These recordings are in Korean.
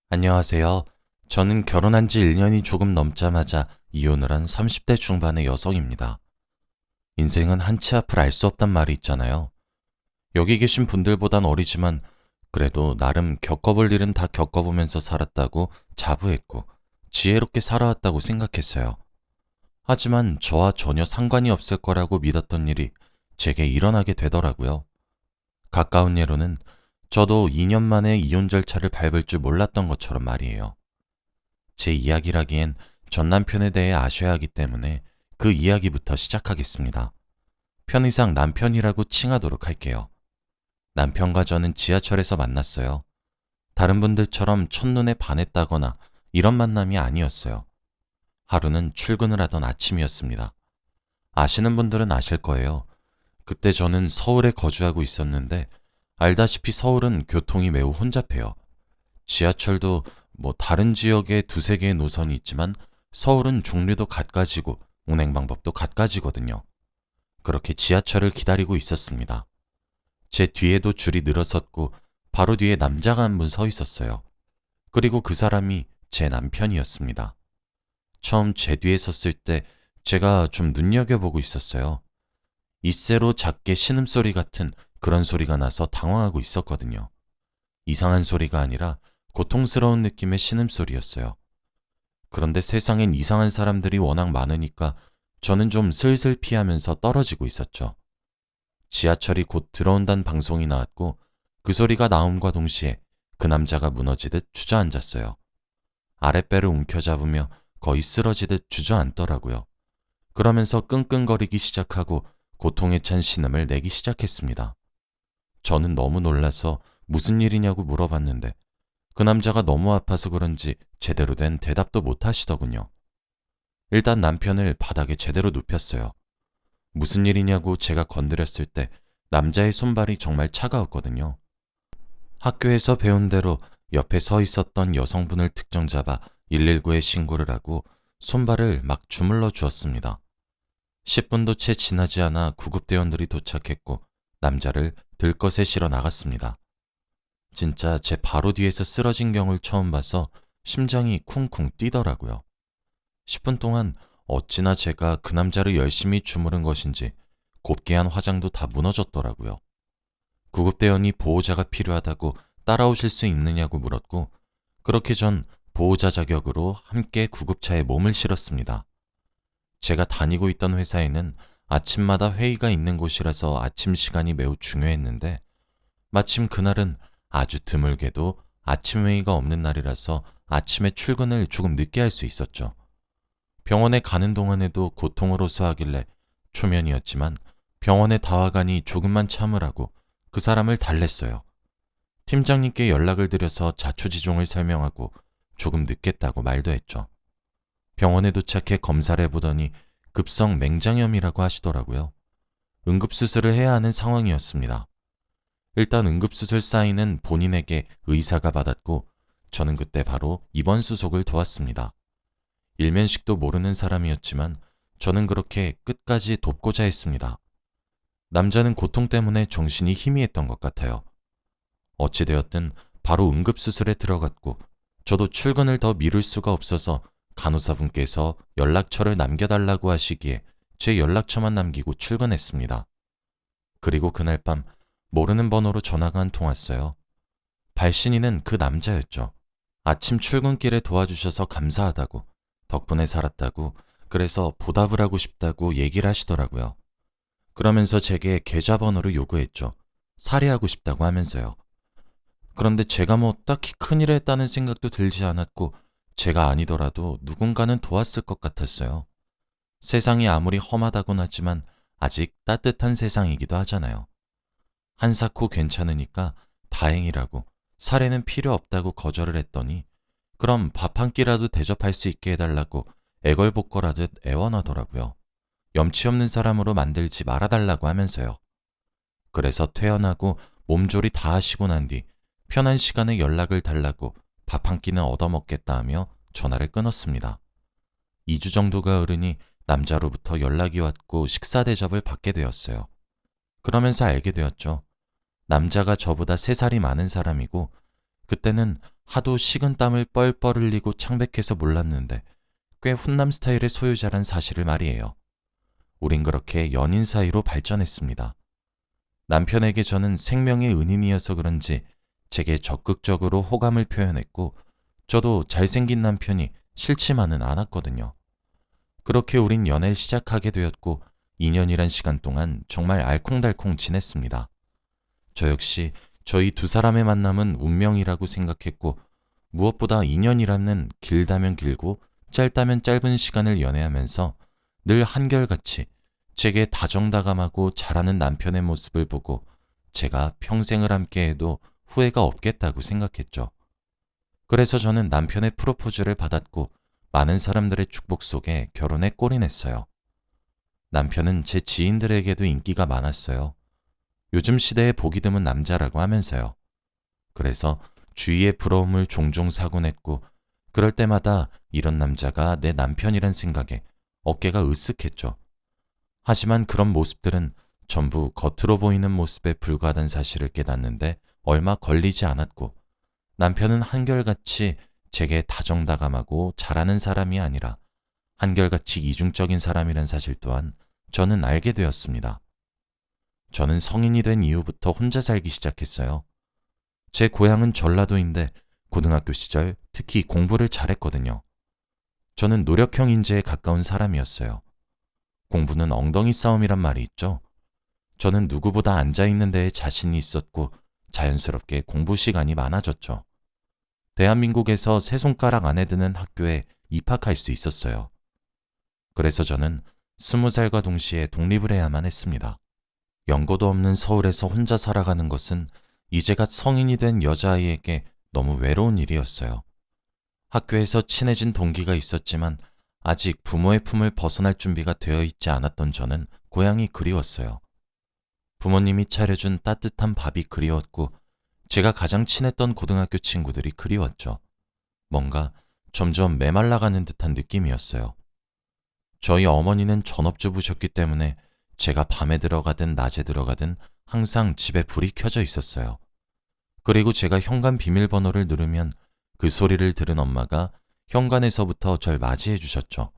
안녕하세요. 저는 결혼한 지 1년이 조금 넘자마자 이혼을 한 30대 중반의 여성입니다. 인생은 한 치 앞을 알 수 없단 말이 있잖아요. 여기 계신 분들보단 어리지만 그래도 나름 겪어볼 일은 다 겪어보면서 살았다고 자부했고 지혜롭게 살아왔다고 생각했어요. 하지만 저와 전혀 상관이 없을 거라고 믿었던 일이 제게 일어나게 되더라고요. 가까운 예로는 저도 2년 만에 이혼 절차를 밟을 줄 몰랐던 것처럼 말이에요. 제 이야기라기엔 전 남편에 대해 아셔야 하기 때문에 그 이야기부터 시작하겠습니다. 편의상 남편이라고 칭하도록 할게요. 남편과 저는 지하철에서 만났어요. 다른 분들처럼 첫눈에 반했다거나 이런 만남이 아니었어요. 하루는 출근을 하던 아침이었습니다. 아시는 분들은 아실 거예요. 그때 저는 서울에 거주하고 있었는데 알다시피 서울은 교통이 매우 혼잡해요. 지하철도 다른 지역에 두세 개의 노선이 있지만 서울은 종류도 갖가지고 운행 방법도 갖가지거든요. 그렇게 지하철을 기다리고 있었습니다. 제 뒤에도 줄이 늘어섰고 바로 뒤에 남자가 한 분 서 있었어요. 그리고 그 사람이 제 남편이었습니다. 처음 제 뒤에 섰을 때 제가 좀 눈여겨보고 있었어요. 이세로 작게 신음소리 같은 그런 소리가 나서 당황하고 있었거든요. 이상한 소리가 아니라 고통스러운 느낌의 신음소리였어요. 그런데 세상엔 이상한 사람들이 워낙 많으니까 저는 좀 슬슬 피하면서 떨어지고 있었죠. 지하철이 곧 들어온다는 방송이 나왔고 그 소리가 나옴과 동시에 그 남자가 무너지듯 주저앉았어요. 아랫배를 움켜잡으며 거의 쓰러지듯 주저앉더라고요. 그러면서 끙끙거리기 시작하고 고통에 찬 신음을 내기 시작했습니다. 저는 너무 놀라서 무슨 일이냐고 물어봤는데 그 남자가 너무 아파서 그런지 제대로 된 대답도 못 하시더군요. 일단 남편을 바닥에 제대로 눕혔어요. 무슨 일이냐고 제가 건드렸을 때 남자의 손발이 정말 차가웠거든요. 학교에서 배운 대로 옆에 서 있었던 여성분을 특정 잡아 119에 신고를 하고 손발을 막 주물러 주었습니다. 10분도 채 지나지 않아 구급대원들이 도착했고 남자를 들것에 실어 나갔습니다. 진짜 제 바로 뒤에서 쓰러진 경우를 처음 봐서 심장이 쿵쿵 뛰더라고요. 10분 동안 어찌나 제가 그 남자를 열심히 주무른 것인지 곱게 한 화장도 다 무너졌더라고요. 구급대원이 보호자가 필요하다고 따라오실 수 있느냐고 물었고 그렇게 전 보호자 자격으로 함께 구급차에 몸을 실었습니다. 제가 다니고 있던 회사에는 아침마다 회의가 있는 곳이라서 아침 시간이 매우 중요했는데 마침 그날은 아주 드물게도 아침 회의가 없는 날이라서 아침에 출근을 조금 늦게 할 수 있었죠. 병원에 가는 동안에도 고통을 호소하길래 초면이었지만 병원에 다와가니 조금만 참으라고 그 사람을 달랬어요. 팀장님께 연락을 드려서 자초지종을 설명하고 조금 늦겠다고 말도 했죠. 병원에 도착해 검사를 해보더니 급성 맹장염이라고 하시더라고요. 응급수술을 해야 하는 상황이었습니다. 일단 응급수술 사인은 본인에게 의사가 받았고 저는 그때 바로 입원 수속을 도왔습니다. 일면식도 모르는 사람이었지만 저는 그렇게 끝까지 돕고자 했습니다. 남자는 고통 때문에 정신이 희미했던 것 같아요. 어찌되었든 바로 응급수술에 들어갔고 저도 출근을 더 미룰 수가 없어서 간호사분께서 연락처를 남겨달라고 하시기에 제 연락처만 남기고 출근했습니다. 그리고 그날 밤 모르는 번호로 전화가 한 통 왔어요. 발신인은 그 남자였죠. 아침 출근길에 도와주셔서 감사하다고, 덕분에 살았다고, 그래서 보답을 하고 싶다고 얘기를 하시더라고요. 그러면서 제게 계좌번호를 요구했죠. 살해하고 싶다고 하면서요. 그런데 제가 딱히 큰일을 했다는 생각도 들지 않았고 제가 아니더라도 누군가는 도왔을 것 같았어요. 세상이 아무리 험하다곤 하지만 아직 따뜻한 세상이기도 하잖아요. 한사코 괜찮으니까 다행이라고 살해는 필요 없다고 거절을 했더니 그럼 밥 한 끼라도 대접할 수 있게 해달라고 애걸복걸하듯 애원하더라고요. 염치 없는 사람으로 만들지 말아달라고 하면서요. 그래서 퇴원하고 몸조리 다 하시고 난 뒤 편한 시간에 연락을 달라고 밥 한 끼는 얻어먹겠다 하며 전화를 끊었습니다. 2주 정도가 흐르니 남자로부터 연락이 왔고 식사 대접을 받게 되었어요. 그러면서 알게 되었죠. 남자가 저보다 3살이 많은 사람이고 그때는 하도 식은땀을 뻘뻘 흘리고 창백해서 몰랐는데 꽤 훈남 스타일의 소유자란 사실을 말이에요. 우린 그렇게 연인 사이로 발전했습니다. 남편에게 저는 생명의 은인이어서 그런지 제게 적극적으로 호감을 표현했고 저도 잘생긴 남편이 싫지만은 않았거든요. 그렇게 우린 연애를 시작하게 되었고 2년이란 시간 동안 정말 알콩달콩 지냈습니다. 저 역시 저희 두 사람의 만남은 운명이라고 생각했고 무엇보다 2년이라는 길다면 길고 짧다면 짧은 시간을 연애하면서 늘 한결같이 제게 다정다감하고 잘하는 남편의 모습을 보고 제가 평생을 함께해도 후회가 없겠다고 생각했죠. 그래서 저는 남편의 프로포즈를 받았고 많은 사람들의 축복 속에 결혼에 골인했어요. 남편은 제 지인들에게도 인기가 많았어요. 요즘 시대에 보기 드문 남자라고 하면서요. 그래서 주위의 부러움을 종종 사곤 했고 그럴 때마다 이런 남자가 내 남편이란 생각에 어깨가 으쓱했죠. 하지만 그런 모습들은 전부 겉으로 보이는 모습에 불과하다는 사실을 깨닫는데 얼마 걸리지 않았고 남편은 한결같이 제게 다정다감하고 잘하는 사람이 아니라 한결같이 이중적인 사람이란 사실 또한 저는 알게 되었습니다. 저는 성인이 된 이후부터 혼자 살기 시작했어요. 제 고향은 전라도인데 고등학교 시절 특히 공부를 잘했거든요. 저는 노력형 인재에 가까운 사람이었어요. 공부는 엉덩이 싸움이란 말이 있죠. 저는 누구보다 앉아있는 데에 자신이 있었고 자연스럽게 공부 시간이 많아졌죠. 대한민국에서 세 손가락 안에 드는 학교에 입학할 수 있었어요. 그래서 저는 20살과 동시에 독립을 해야만 했습니다. 연고도 없는 서울에서 혼자 살아가는 것은 이제 갓 성인이 된 여자아이에게 너무 외로운 일이었어요. 학교에서 친해진 동기가 있었지만 아직 부모의 품을 벗어날 준비가 되어 있지 않았던 저는 고향이 그리웠어요. 부모님이 차려준 따뜻한 밥이 그리웠고 제가 가장 친했던 고등학교 친구들이 그리웠죠. 뭔가 점점 메말라가는 듯한 느낌이었어요. 저희 어머니는 전업주부셨기 때문에 제가 밤에 들어가든 낮에 들어가든 항상 집에 불이 켜져 있었어요. 그리고 제가 현관 비밀번호를 누르면 그 소리를 들은 엄마가 현관에서부터 절 맞이해 주셨죠.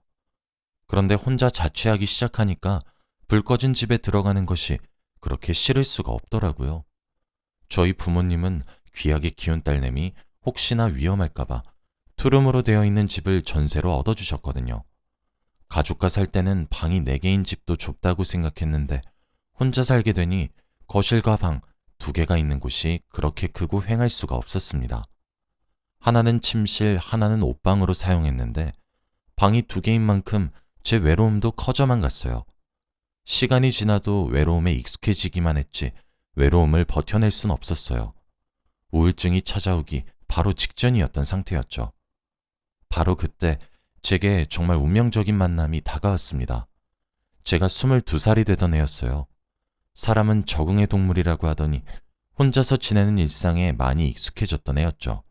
그런데 혼자 자취하기 시작하니까 불 꺼진 집에 들어가는 것이 그렇게 싫을 수가 없더라고요. 저희 부모님은 귀하게 키운 딸내미 혹시나 위험할까봐 투룸으로 되어 있는 집을 전세로 얻어주셨거든요. 가족과 살 때는 방이 4개인 집도 좁다고 생각했는데 혼자 살게 되니 거실과 방 2개가 있는 곳이 그렇게 크고 횡할 수가 없었습니다. 하나는 침실, 하나는 옷방으로 사용했는데 방이 2개인 만큼 제 외로움도 커져만 갔어요. 시간이 지나도 외로움에 익숙해지기만 했지 외로움을 버텨낼 순 없었어요. 우울증이 찾아오기 바로 직전이었던 상태였죠. 바로 그때 제게 정말 운명적인 만남이 다가왔습니다. 제가 22살이 되던 해였어요. 사람은 적응의 동물이라고 하더니 혼자서 지내는 일상에 많이 익숙해졌던 해였죠.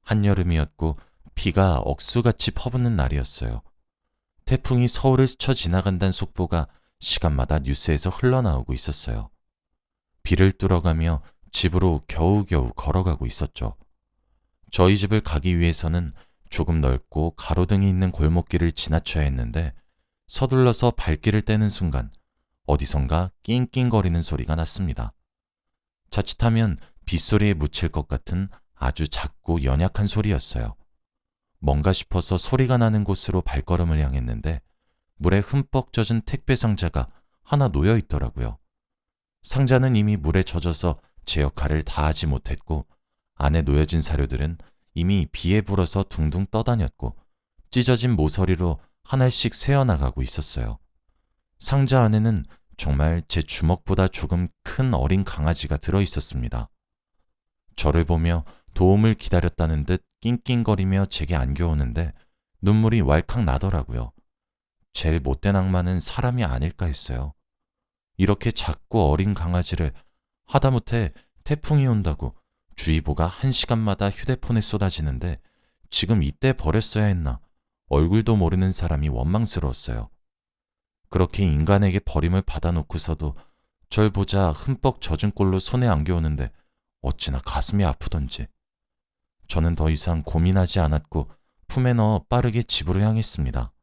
한여름이었고 비가 억수같이 퍼붓는 날이었어요. 태풍이 서울을 스쳐 지나간다는 속보가 시간마다 뉴스에서 흘러나오고 있었어요. 비를 뚫어가며 집으로 겨우겨우 걸어가고 있었죠. 저희 집을 가기 위해서는 조금 넓고 가로등이 있는 골목길을 지나쳐야 했는데 서둘러서 발길을 떼는 순간 어디선가 낑낑거리는 소리가 났습니다. 자칫하면 빗소리에 묻힐 것 같은 아주 작고 연약한 소리였어요. 뭔가 싶어서 소리가 나는 곳으로 발걸음을 향했는데 물에 흠뻑 젖은 택배 상자가 하나 놓여 있더라고요. 상자는 이미 물에 젖어서 제 역할을 다하지 못했고 안에 놓여진 사료들은 이미 비에 불어서 둥둥 떠다녔고 찢어진 모서리로 하나씩 새어나가고 있었어요. 상자 안에는 정말 제 주먹보다 조금 큰 어린 강아지가 들어있었습니다. 저를 보며 도움을 기다렸다는 듯 낑낑거리며 제게 안겨오는데 눈물이 왈칵 나더라고요. 제일 못된 악마는 사람이 아닐까 했어요. 이렇게 작고 어린 강아지를 하다못해 태풍이 온다고 주의보가 1시간마다 휴대폰에 쏟아지는데 지금 이때 버렸어야 했나 얼굴도 모르는 사람이 원망스러웠어요. 그렇게 인간에게 버림을 받아놓고서도 절 보자 흠뻑 젖은 꼴로 손에 안겨오는데 어찌나 가슴이 아프던지. 저는 더 이상 고민하지 않았고 품에 넣어 빠르게 집으로 향했습니다.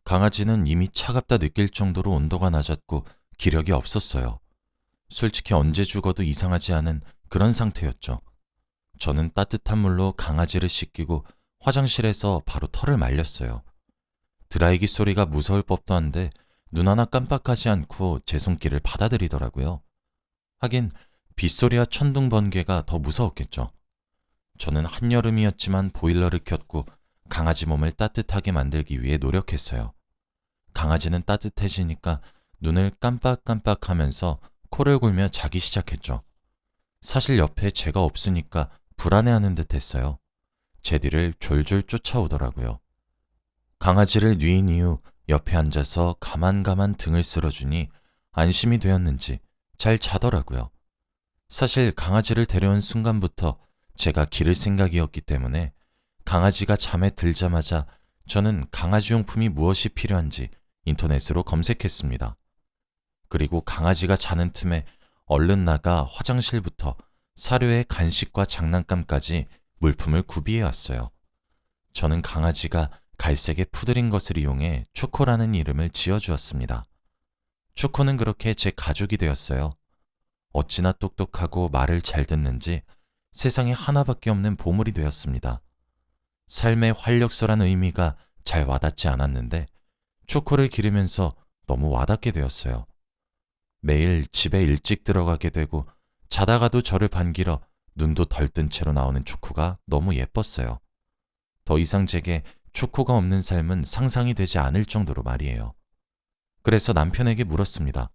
강아지는 이미 차갑다 느낄 정도로 온도가 낮았고 기력이 없었어요. 솔직히 언제 죽어도 이상하지 않은 그런 상태였죠. 저는 따뜻한 물로 강아지를 씻기고 화장실에서 바로 털을 말렸어요. 드라이기 소리가 무서울 법도 한데 눈 하나 깜빡하지 않고 제 손길을 받아들이더라고요. 하긴 빗소리와 천둥 번개가 더 무서웠겠죠. 저는 한여름이었지만 보일러를 켰고 강아지 몸을 따뜻하게 만들기 위해 노력했어요. 강아지는 따뜻해지니까 눈을 깜빡깜빡하면서 코를 골며 자기 시작했죠. 사실 옆에 제가 없으니까 불안해하는 듯 했어요. 제 뒤를 졸졸 쫓아오더라고요. 강아지를 뉘인 이후 옆에 앉아서 가만가만 등을 쓸어주니 안심이 되었는지 잘 자더라고요. 사실 강아지를 데려온 순간부터 제가 기를 생각이었기 때문에 강아지가 잠에 들자마자 저는 강아지 용품이 무엇이 필요한지 인터넷으로 검색했습니다. 그리고 강아지가 자는 틈에 얼른 나가 화장실부터 사료에 간식과 장난감까지 물품을 구비해 왔어요. 저는 강아지가 갈색의 푸들인 것을 이용해 초코라는 이름을 지어주었습니다. 초코는 그렇게 제 가족이 되었어요. 어찌나 똑똑하고 말을 잘 듣는지 세상에 하나밖에 없는 보물이 되었습니다. 삶의 활력소란 의미가 잘 와닿지 않았는데 초코를 기르면서 너무 와닿게 되었어요. 매일 집에 일찍 들어가게 되고 자다가도 저를 반기러 눈도 덜 뜬 채로 나오는 초코가 너무 예뻤어요. 더 이상 제게 초코가 없는 삶은 상상이 되지 않을 정도로 말이에요. 그래서 남편에게 물었습니다.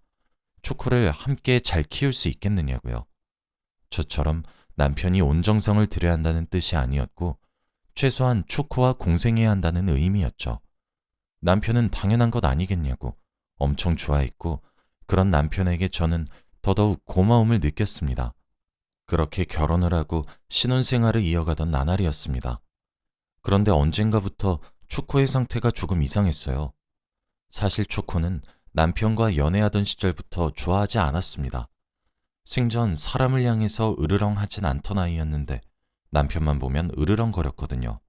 초코를 함께 잘 키울 수 있겠느냐고요. 저처럼 남편이 온 정성을 들여야 한다는 뜻이 아니었고 최소한 초코와 공생해야 한다는 의미였죠. 남편은 당연한 것 아니겠냐고 엄청 좋아했고 그런 남편에게 저는 더더욱 고마움을 느꼈습니다. 그렇게 결혼을 하고 신혼생활을 이어가던 나날이었습니다. 그런데 언젠가부터 초코의 상태가 조금 이상했어요. 사실 초코는 남편과 연애하던 시절부터 좋아하지 않았습니다. 생전 사람을 향해서 으르렁하진 않던 아이였는데 남편만 보면 으르렁거렸거든요.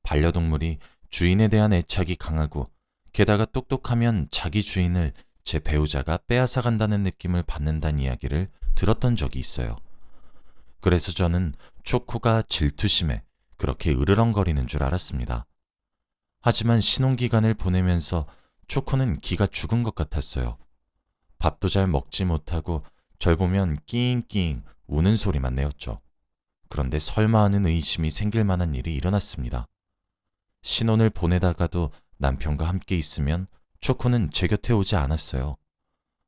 반려동물이 주인에 대한 애착이 강하고 게다가 똑똑하면 자기 주인을 제 배우자가 빼앗아 간다는 느낌을 받는다는 이야기를 들었던 적이 있어요. 그래서 저는 초코가 질투심에 그렇게 으르렁거리는 줄 알았습니다. 하지만 신혼기간을 보내면서 초코는 기가 죽은 것 같았어요. 밥도 잘 먹지 못하고 절 보면 낑낑 우는 소리만 내었죠. 그런데 설마 하는 의심이 생길 만한 일이 일어났습니다. 신혼을 보내다가도 남편과 함께 있으면 초코는 제 곁에 오지 않았어요.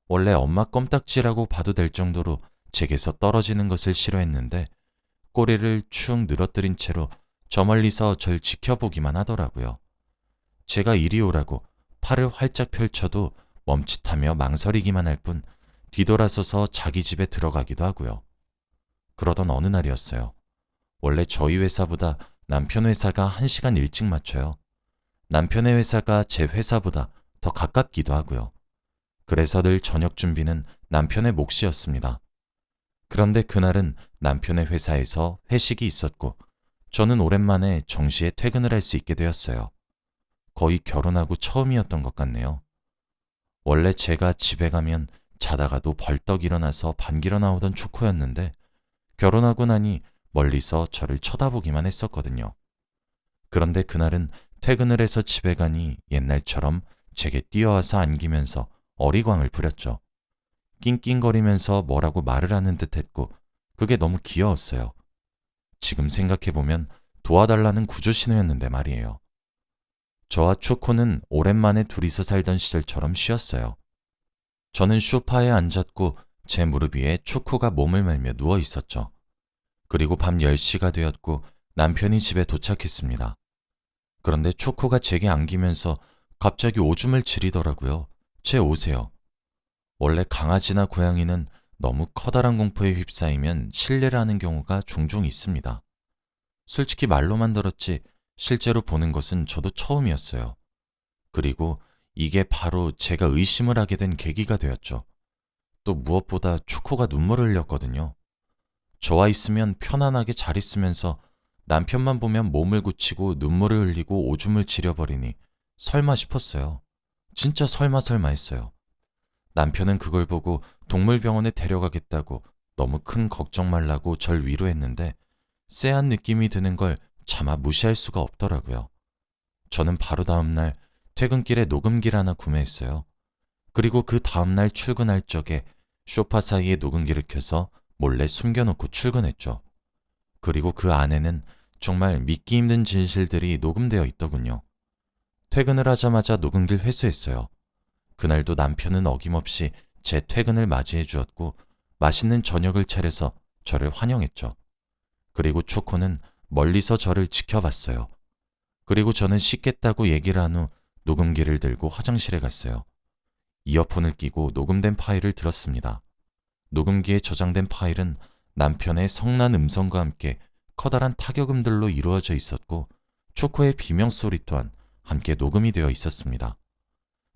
원래 엄마 껌딱지라고 봐도 될 정도로 제게서 떨어지는 것을 싫어했는데 꼬리를 축 늘어뜨린 채로 저 멀리서 절 지켜보기만 하더라고요. 제가 이리 오라고 팔을 활짝 펼쳐도 멈칫하며 망설이기만 할 뿐 뒤돌아서서 자기 집에 들어가기도 하고요. 그러던 어느 날이었어요. 원래 저희 회사보다 남편 회사가 1시간 일찍 마쳐요. 남편의 회사가 제 회사보다 더 가깝기도 하고요. 그래서 늘 저녁 준비는 남편의 몫이었습니다. 그런데 그날은 남편의 회사에서 회식이 있었고 저는 오랜만에 정시에 퇴근을 할 수 있게 되었어요. 거의 결혼하고 처음이었던 것 같네요. 원래 제가 집에 가면 자다가도 벌떡 일어나서 반기러 나오던 초코였는데 결혼하고 나니 멀리서 저를 쳐다보기만 했었거든요. 그런데 그날은 퇴근을 해서 집에 가니 옛날처럼 제게 뛰어와서 안기면서 어리광을 부렸죠. 낑낑거리면서 뭐라고 말을 하는 듯 했고 그게 너무 귀여웠어요. 지금 생각해보면 도와달라는 구조신호였는데 말이에요. 저와 초코는 오랜만에 둘이서 살던 시절처럼 쉬었어요. 저는 소파에 앉았고 제 무릎 위에 초코가 몸을 말며 누워 있었죠. 그리고 밤 10시가 되었고 남편이 집에 도착했습니다. 그런데 초코가 제게 안기면서 갑자기 오줌을 지리더라고요. 제 옷에요. 원래 강아지나 고양이는 너무 커다란 공포에 휩싸이면 실례를 하는 경우가 종종 있습니다. 솔직히 말로만 들었지 실제로 보는 것은 저도 처음이었어요. 그리고 이게 바로 제가 의심을 하게 된 계기가 되었죠. 또 무엇보다 초코가 눈물을 흘렸거든요. 저와 있으면 편안하게 잘 있으면서 남편만 보면 몸을 굳히고 눈물을 흘리고 오줌을 지려버리니 설마 싶었어요. 진짜 설마 했어요. 남편은 그걸 보고 동물병원에 데려가겠다고 너무 큰 걱정 말라고 절 위로했는데 쎄한 느낌이 드는 걸 차마 무시할 수가 없더라고요. 저는 바로 다음날 퇴근길에 녹음기를 하나 구매했어요. 그리고 그 다음날 출근할 적에 소파 사이에 녹음기를 켜서 몰래 숨겨놓고 출근했죠. 그리고 그 안에는 정말 믿기 힘든 진실들이 녹음되어 있더군요. 퇴근을 하자마자 녹음기를 회수했어요. 그날도 남편은 어김없이 제 퇴근을 맞이해 주었고 맛있는 저녁을 차려서 저를 환영했죠. 그리고 초코는 멀리서 저를 지켜봤어요. 그리고 저는 씻겠다고 얘기를 한 후 녹음기를 들고 화장실에 갔어요. 이어폰을 끼고 녹음된 파일을 들었습니다. 녹음기에 저장된 파일은 남편의 성난 음성과 함께 커다란 타격음들로 이루어져 있었고 초코의 비명소리 또한 함께 녹음이 되어 있었습니다.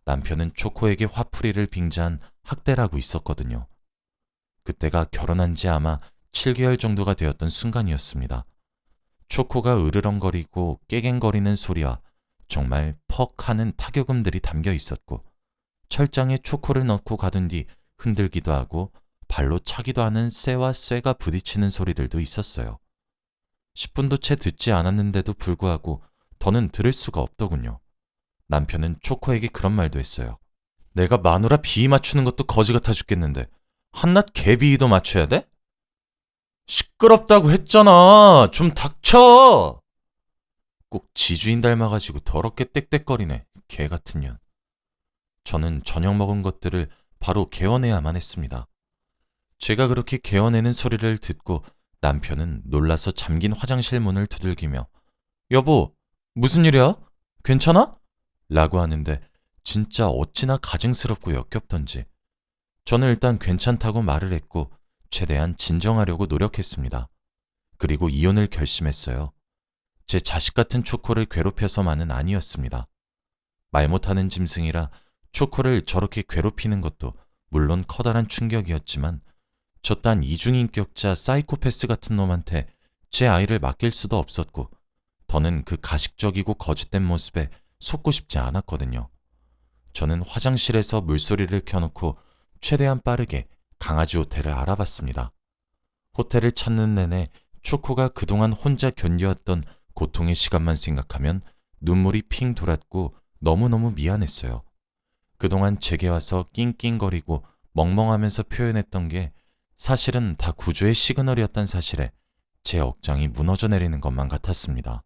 남편은 초코에게 화풀이를 빙자한 학대를 하고 있었거든요. 그때가 결혼한 지 아마 7개월 정도가 되었던 순간이었습니다. 초코가 으르렁거리고 깨갱거리는 소리와 정말 퍽 하는 타격음들이 담겨 있었고 철장에 초코를 넣고 가둔 뒤 흔들기도 하고 발로 차기도 하는 쇠와 쇠가 부딪히는 소리들도 있었어요. 10분도 채 듣지 않았는데도 불구하고 더는 들을 수가 없더군요. 남편은 초코에게 그런 말도 했어요. 내가 마누라 비위 맞추는 것도 거지 같아 죽겠는데 한낱 개 비위도 맞춰야 돼? 시끄럽다고 했잖아. 좀 닥쳐. 꼭 지주인 닮아가지고 더럽게 떽떽거리네. 개 같은 년. 저는 저녁 먹은 것들을 바로 개워내야만 했습니다. 제가 그렇게 개워내는 소리를 듣고 남편은 놀라서 잠긴 화장실 문을 두들기며 여보, 무슨 일이야? 괜찮아? 라고 하는데 진짜 어찌나 가증스럽고 역겹던지 저는 일단 괜찮다고 말을 했고 최대한 진정하려고 노력했습니다. 그리고 이혼을 결심했어요. 제 자식 같은 초코를 괴롭혀서만은 아니었습니다. 말 못하는 짐승이라 초코를 저렇게 괴롭히는 것도 물론 커다란 충격이었지만 저딴 이중인격자 사이코패스 같은 놈한테 제 아이를 맡길 수도 없었고 더는 그 가식적이고 거짓된 모습에 속고 싶지 않았거든요. 저는 화장실에서 물소리를 켜놓고 최대한 빠르게 강아지 호텔을 알아봤습니다. 호텔을 찾는 내내 초코가 그동안 혼자 견뎌왔던 고통의 시간만 생각하면 눈물이 핑 돌았고 너무너무 미안했어요. 그동안 제게 와서 낑낑거리고 멍멍하면서 표현했던 게 사실은 다 구조의 시그널이었단 사실에 제 억장이 무너져 내리는 것만 같았습니다.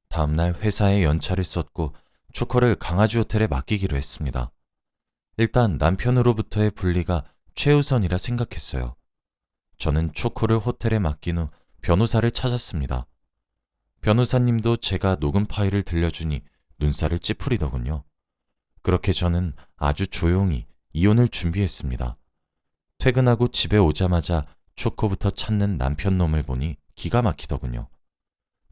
다음날 회사에 연차를 썼고 초코를 강아지 호텔에 맡기기로 했습니다. 일단 남편으로부터의 분리가 최우선이라 생각했어요. 저는 초코를 호텔에 맡긴 후 변호사를 찾았습니다. 변호사님도 제가 녹음 파일을 들려주니 눈살을 찌푸리더군요. 그렇게 저는 아주 조용히 이혼을 준비했습니다. 퇴근하고 집에 오자마자 초코부터 찾는 남편 놈을 보니 기가 막히더군요.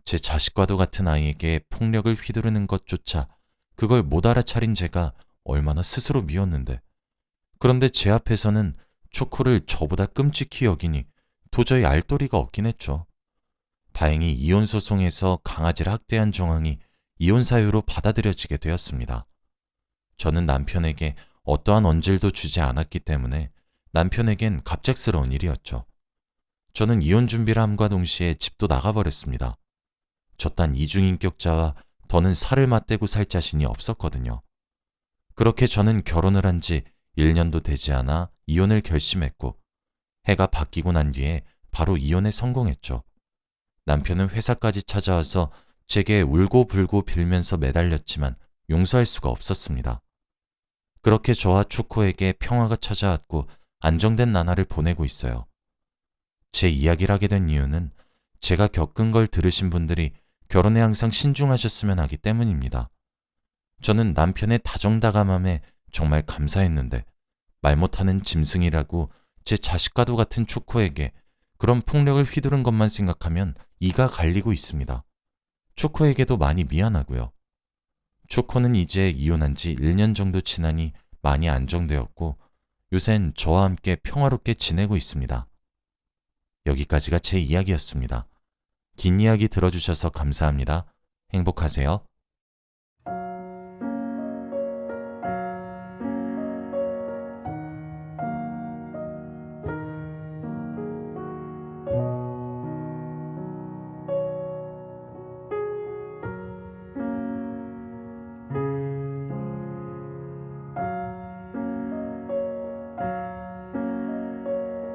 제 자식과도 같은 아이에게 폭력을 휘두르는 것조차 그걸 못 알아차린 제가 얼마나 스스로 미웠는데 그런데 제 앞에서는 초코를 저보다 끔찍히 여기니 도저히 알 도리가 없긴 했죠. 다행히 이혼 소송에서 강아지를 학대한 정황이 이혼 사유로 받아들여지게 되었습니다. 저는 남편에게 어떠한 언질도 주지 않았기 때문에 남편에겐 갑작스러운 일이었죠. 저는 이혼 준비를 함과 동시에 집도 나가버렸습니다. 저딴 이중인격자와 더는 살을 맞대고 살 자신이 없었거든요. 그렇게 저는 결혼을 한 지 1년도 되지 않아 이혼을 결심했고 해가 바뀌고 난 뒤에 바로 이혼에 성공했죠. 남편은 회사까지 찾아와서 제게 울고불고 빌면서 매달렸지만 용서할 수가 없었습니다. 그렇게 저와 초코에게 평화가 찾아왔고 안정된 나날을 보내고 있어요. 제 이야기를 하게 된 이유는 제가 겪은 걸 들으신 분들이 결혼에 항상 신중하셨으면 하기 때문입니다. 저는 남편의 다정다감함에 정말 감사했는데 말 못하는 짐승이라고 제 자식과도 같은 초코에게 그런 폭력을 휘두른 것만 생각하면 이가 갈리고 있습니다. 초코에게도 많이 미안하고요. 초코는 이제 이혼한 지 1년 정도 지나니 많이 안정되었고 요샌 저와 함께 평화롭게 지내고 있습니다. 여기까지가 제 이야기였습니다. 긴 이야기 들어주셔서 감사합니다. 행복하세요.